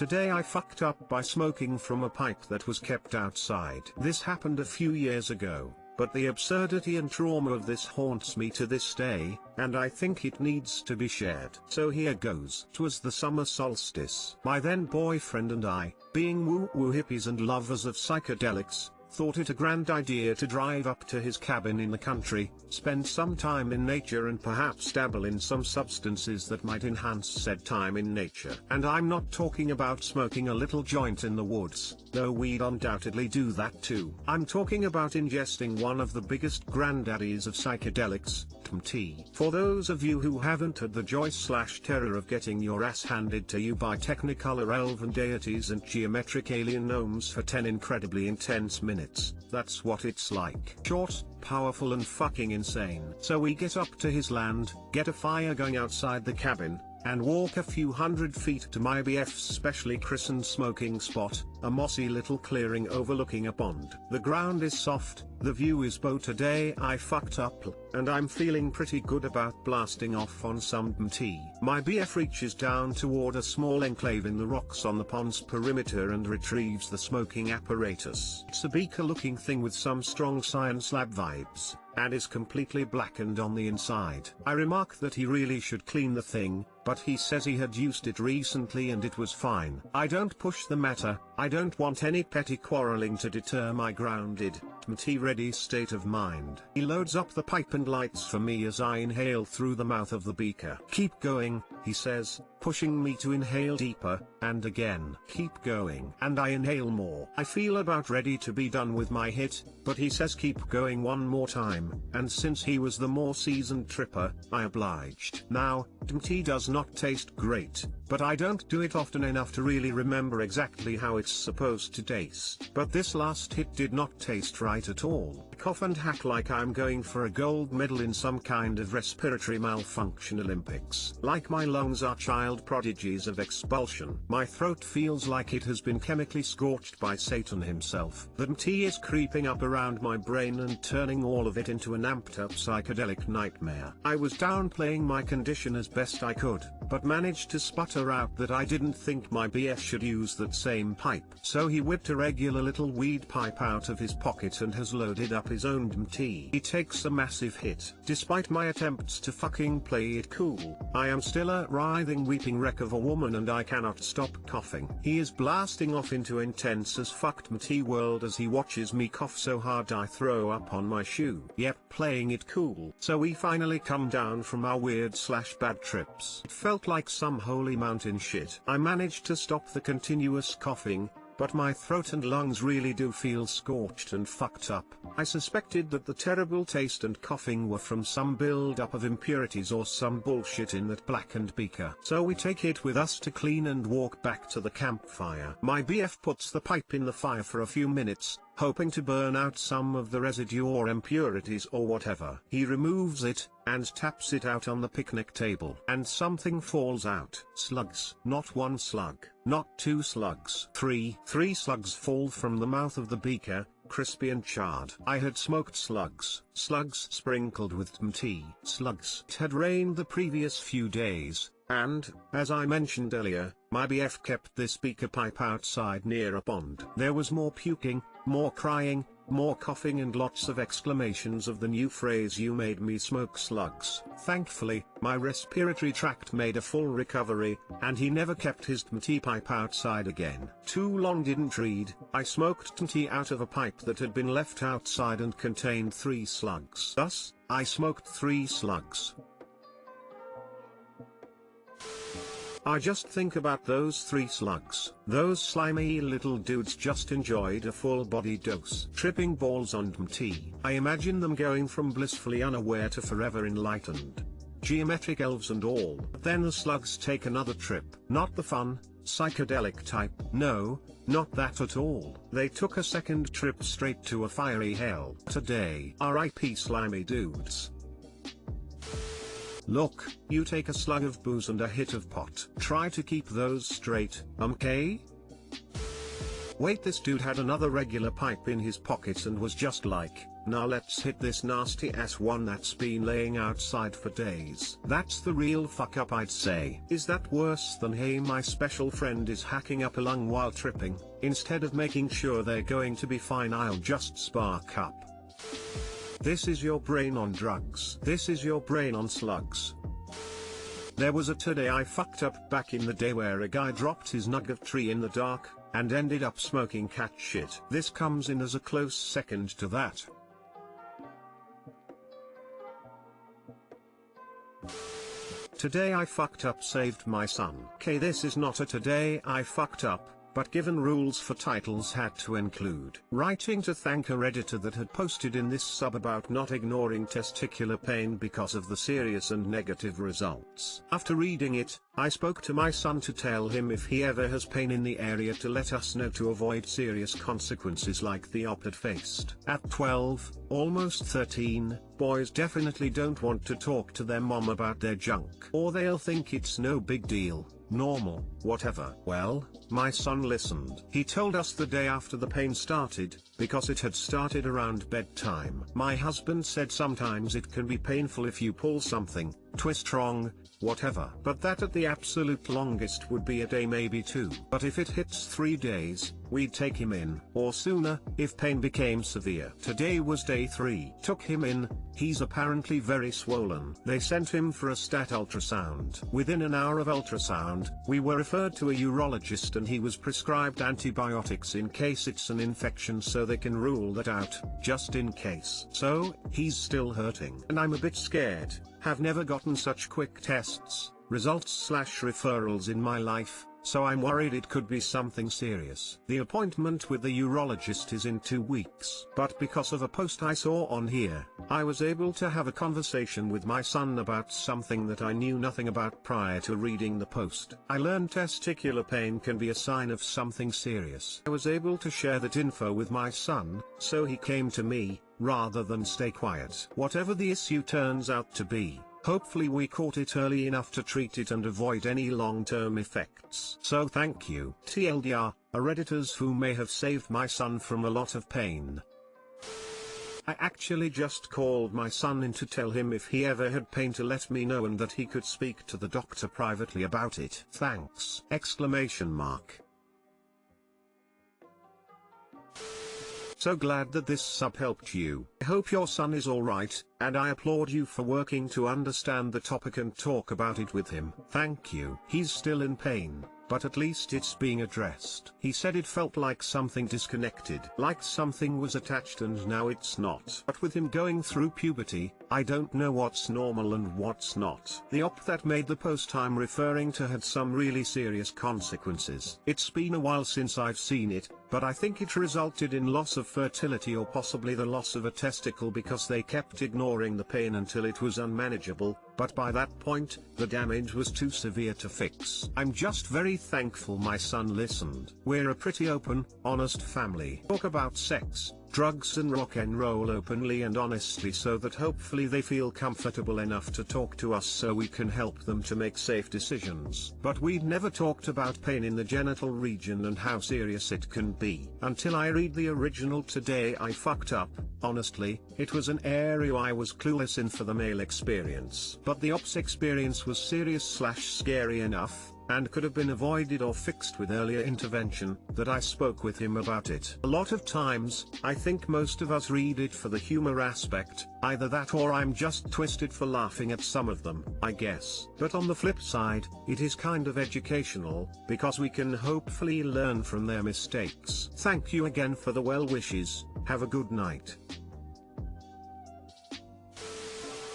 Today I fucked up by smoking from a pipe that was kept outside. This happened a few years ago, but the absurdity and trauma of this haunts me to this day, and I think it needs to be shared. So here goes. 'Twas the summer solstice. My then boyfriend and I, being woo-woo hippies and lovers of psychedelics, thought it a grand idea to drive up to his cabin in the country, spend some time in nature and perhaps dabble in some substances that might enhance said time in nature. And I'm not talking about smoking a little joint in the woods, though we'd undoubtedly do that too. I'm talking about ingesting one of the biggest granddaddies of psychedelics, TMT. For those of you who haven't had the joy/terror of getting your ass handed to you by technicolor elven deities and geometric alien gnomes for 10 incredibly intense minutes, that's what it's like. Short, powerful and fucking insane. So we get up to his land, get a fire going outside the cabin, and walk a few hundred feet to my BF's specially christened smoking spot, a mossy little clearing overlooking a pond. The ground is soft, the view is beau. Today I fucked up, and I'm feeling pretty good about blasting off on some tea. My BF reaches down toward a small enclave in the rocks on the pond's perimeter and retrieves the smoking apparatus. It's a beaker-looking thing with some strong science lab vibes, and is completely blackened on the inside. I remark that he really should clean the thing, but he says he had used it recently and it was fine. I don't push the matter. I don't want any petty quarreling to deter my grounded, tea-ready state of mind. He loads up the pipe and lights for me as I inhale through the mouth of the beaker. "Keep going," he says, pushing me to inhale deeper, and again. "Keep going." And I inhale more. I feel about ready to be done with my hit, but he says keep going one more time, and since he was the more seasoned tripper, I obliged. Now, tea does not taste great, but I don't do it often enough to really remember exactly how it's supposed to taste. But this last hit did not taste right at all. I cough and hack like I'm going for a gold medal in some kind of respiratory malfunction Olympics. Like my lungs are child prodigies of expulsion. My throat feels like it has been chemically scorched by Satan himself. The tea is creeping up around my brain and turning all of it into an amped up psychedelic nightmare. I was downplaying my condition as best I could, but managed to sputter out that I didn't think my BF should use that same pipe. So he whipped a regular little weed pipe out of his pocket and has loaded up his own tea. He takes a massive hit. Despite my attempts to fucking play it cool, I am still a writhing weeping wreck of a woman and I cannot stop coughing. He is blasting off into intense as fucked tea world as he watches me cough so hard I throw up on my shoe. Yep, playing it cool. So we finally come down from our weird/bad trips. It felt like some holy mountain shit. I managed to stop the continuous coughing, but my throat and lungs really do feel scorched and fucked up. I suspected that the terrible taste and coughing were from some build-up of impurities or some bullshit in that blackened beaker. So we take it with us to clean and walk back to the campfire. My BF puts the pipe in the fire for a few minutes, hoping to burn out some of the residue or impurities or whatever. He removes it, and taps it out on the picnic table. And something falls out. Slugs. Not one slug. Not two slugs. Three slugs fall from the mouth of the beaker, crispy and charred. I had smoked slugs. Slugs sprinkled with tea. Slugs. It had rained the previous few days, and, as I mentioned earlier, my BF kept this beaker pipe outside near a pond. There was more puking, more crying, more coughing and lots of exclamations of the new phrase "you made me smoke slugs." Thankfully, my respiratory tract made a full recovery, and he never kept his tea pipe outside again. Too long didn't read. I smoked tea out of a pipe that had been left outside and contained 3 slugs. Thus, I smoked 3 slugs. I just think about those 3 slugs. Those slimy little dudes just enjoyed a full-body dose. Tripping balls on tea. I imagine them going from blissfully unaware to forever enlightened. Geometric elves and all. But then the slugs take another trip. Not the fun, psychedelic type. No, not that at all. They took a second trip straight to a fiery hell. Today. R.I.P. slimy dudes. Look, you take a slug of booze and a hit of pot. Try to keep those straight, okay? Wait, this dude had another regular pipe in his pocket and was just like, Now let's hit this nasty ass one that's been laying outside for days. That's the real fuck up, I'd say. Is that worse than hey my special friend is hacking up a lung while tripping? Instead of making sure they're going to be fine, I'll just spark up. This is your brain on drugs. This is your brain on slugs. There was a today I fucked up back in the day where a guy dropped his nugget tree in the dark, and ended up smoking cat shit. This comes in as a close second to that. Today I fucked up saved my son. Okay, this is not a today I fucked up, but given rules for titles had to include writing to thank a redditor that had posted in this sub about not ignoring testicular pain because of the serious and negative results. After reading it, I spoke to my son to tell him if he ever has pain in the area to let us know to avoid serious consequences like the op had faced. At 12, almost 13, boys definitely don't want to talk to their mom about their junk. Or they'll think it's no big deal, normal, whatever. Well, my son listened. He told us the day after the pain started, because it had started around bedtime. My husband said sometimes it can be painful if you pull something, twist wrong, whatever. But that at the absolute longest would be a day, maybe 2. But if it hits 3 days, we'd take him in, or sooner, if pain became severe. Today was day 3. Took him in, he's apparently very swollen. They sent him for a stat ultrasound. Within an hour of ultrasound, we were referred to a urologist and he was prescribed antibiotics in case it's an infection so they can rule that out, just in case. So, he's still hurting. And I'm a bit scared. Have never gotten such quick tests, results/referrals in my life, so I'm worried it could be something serious. The appointment with the urologist is in 2 weeks. But because of a post I saw on here, I was able to have a conversation with my son about something that I knew nothing about prior to reading the post. I learned testicular pain can be a sign of something serious. I was able to share that info with my son, so he came to me, rather than stay quiet. Whatever the issue turns out to be, hopefully we caught it early enough to treat it and avoid any long-term effects. So thank you, TLDR, Redditors who may have saved my son from a lot of pain. I actually just called my son in to tell him if he ever had pain to let me know and that he could speak to the doctor privately about it. Thanks! Exclamation mark. So glad that this sub helped you. I hope your son is alright, and I applaud you for working to understand the topic and talk about it with him. Thank you. He's still in pain, but at least it's being addressed. He said it felt like something disconnected, like something was attached and now it's not. But with him going through puberty, I don't know what's normal and what's not. The op that made the post I'm referring to had some really serious consequences. It's been a while since I've seen it, but I think it resulted in loss of fertility or possibly the loss of a testicle because they kept ignoring the pain until it was unmanageable, but by that point, the damage was too severe to fix. I'm just very thankful my son listened. We're a pretty open, honest family. Talk about sex, drugs and rock and roll openly and honestly so that hopefully they feel comfortable enough to talk to us so we can help them to make safe decisions. But we'd never talked about pain in the genital region and how serious it can be. Until I read the original Today I Fucked Up, honestly, it was an area I was clueless in for the male experience. But the ops experience was serious/scary enough, and could have been avoided or fixed with earlier intervention, that I spoke with him about it. A lot of times, I think most of us read it for the humor aspect, either that or I'm just twisted for laughing at some of them, I guess. But on the flip side, it is kind of educational, because we can hopefully learn from their mistakes. Thank you again for the well wishes, have a good night.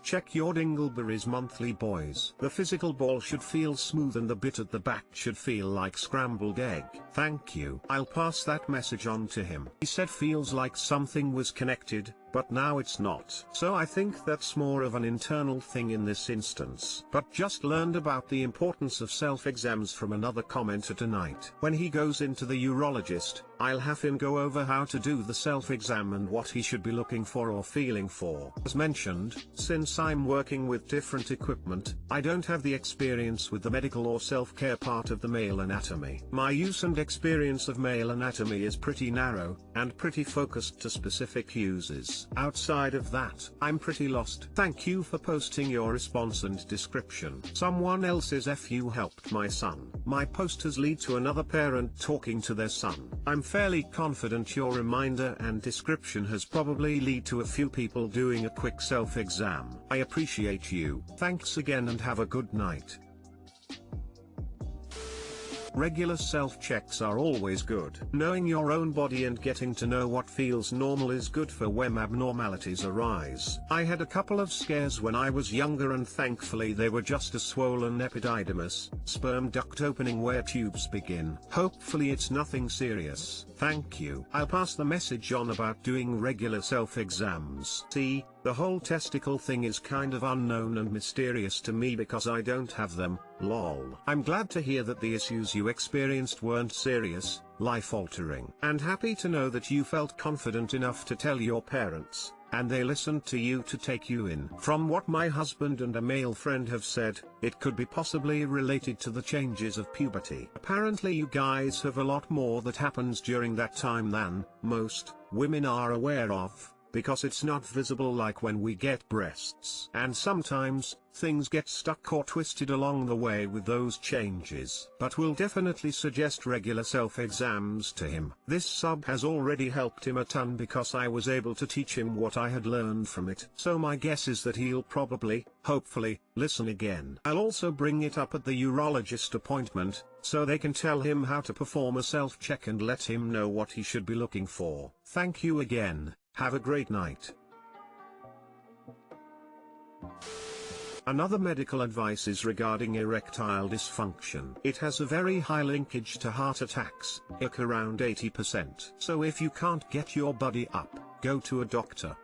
Check your dingleberries monthly, boys. The physical ball should feel smooth and the bit at the back should feel like scrambled egg. Thank you. I'll pass that message on to him. He said feels like something was connected, but now it's not. So I think that's more of an internal thing in this instance. But just learned about the importance of self-exams from another commenter tonight. When he goes into the urologist, I'll have him go over how to do the self-exam and what he should be looking for or feeling for. As mentioned, since I'm working with different equipment, I don't have the experience with the medical or self-care part of the male anatomy. My use and experience of male anatomy is pretty narrow, and pretty focused to specific uses. exams. Outside of that, I'm pretty lost. Thank you for posting your response and description. Someone else's FU helped my son. My posters lead to another parent talking to their son. I'm fairly confident your reminder and description has probably lead to a few people doing a quick self-exam. I appreciate you. Thanks again and have a good night. Regular self-checks are always good. Knowing your own body and getting to know what feels normal is good for when abnormalities arise. I had a couple of scares when I was younger and thankfully they were just a swollen epididymis, sperm duct opening where tubes begin. Hopefully it's nothing serious. Thank you. I'll pass the message on about doing regular self-exams. See, the whole testicle thing is kind of unknown and mysterious to me because I don't have them, lol. I'm glad to hear that the issues you experienced weren't serious, life-altering. And happy to know that you felt confident enough to tell your parents, and they listened to you to take you in. From what my husband and a male friend have said, it could be possibly related to the changes of puberty. Apparently you guys have a lot more that happens during that time than most women are aware of, because it's not visible like when we get breasts. And sometimes, things get stuck or twisted along the way with those changes. But we'll definitely suggest regular self-exams to him. This sub has already helped him a ton because I was able to teach him what I had learned from it. So my guess is that he'll probably, hopefully, listen again. I'll also bring it up at the urologist appointment, so they can tell him how to perform a self-check and let him know what he should be looking for. Thank you again. Have a great night. Another medical advice is regarding erectile dysfunction. It has a very high linkage to heart attacks, around 80%. So if you can't get your body up, go to a doctor.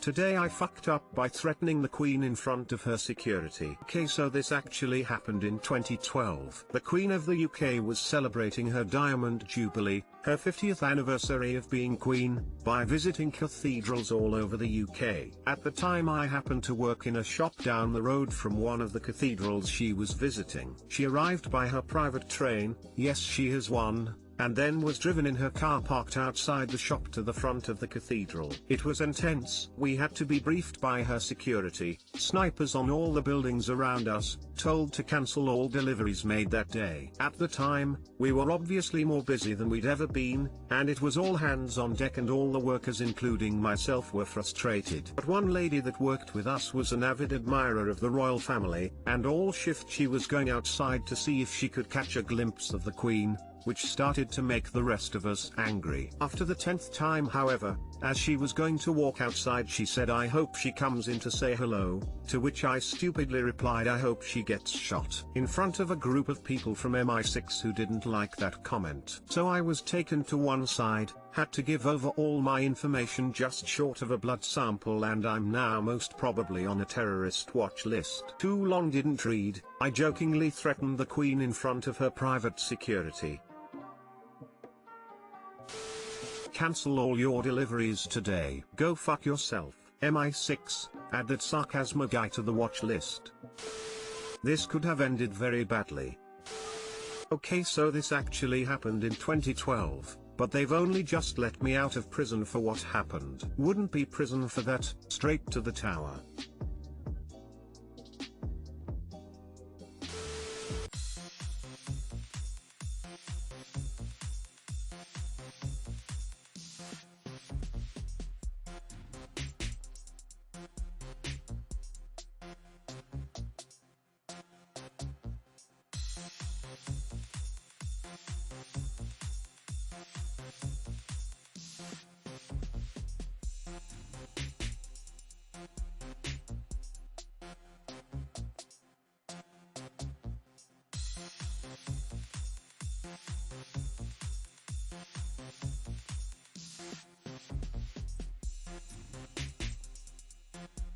Today I fucked up by threatening the Queen in front of her security. Okay, so this actually happened in 2012. The Queen of the UK was celebrating her Diamond Jubilee, her 50th anniversary of being Queen, by visiting cathedrals all over the UK. At the time I happened to work in a shop down the road from one of the cathedrals she was visiting. She arrived by her private train, yes she has one, and then was driven in her car parked outside the shop to the front of the cathedral. It was intense. We had to be briefed by her security, snipers on all the buildings around us, told to cancel all deliveries made that day. At the time, we were obviously more busy than we'd ever been, and it was all hands on deck and all the workers including myself were frustrated. But one lady that worked with us was an avid admirer of the royal family, and all shift she was going outside to see if she could catch a glimpse of the Queen, which started to make the rest of us angry. After the 10th time however, as she was going to walk outside she said I hope she comes in to say hello, to which I stupidly replied I hope she gets shot, in front of a group of people from MI6 who didn't like that comment. So I was taken to one side, had to give over all my information just short of a blood sample, and I'm now most probably on a terrorist watch list. Too long didn't read, I jokingly threatened the Queen in front of her private security. Cancel all your deliveries today. Go fuck yourself. MI6, add that sarcasm guy to the watch list. This could have ended very badly. Okay, so this actually happened in 2012, but they've only just let me out of prison for what happened. Wouldn't be prison for that, straight to the tower.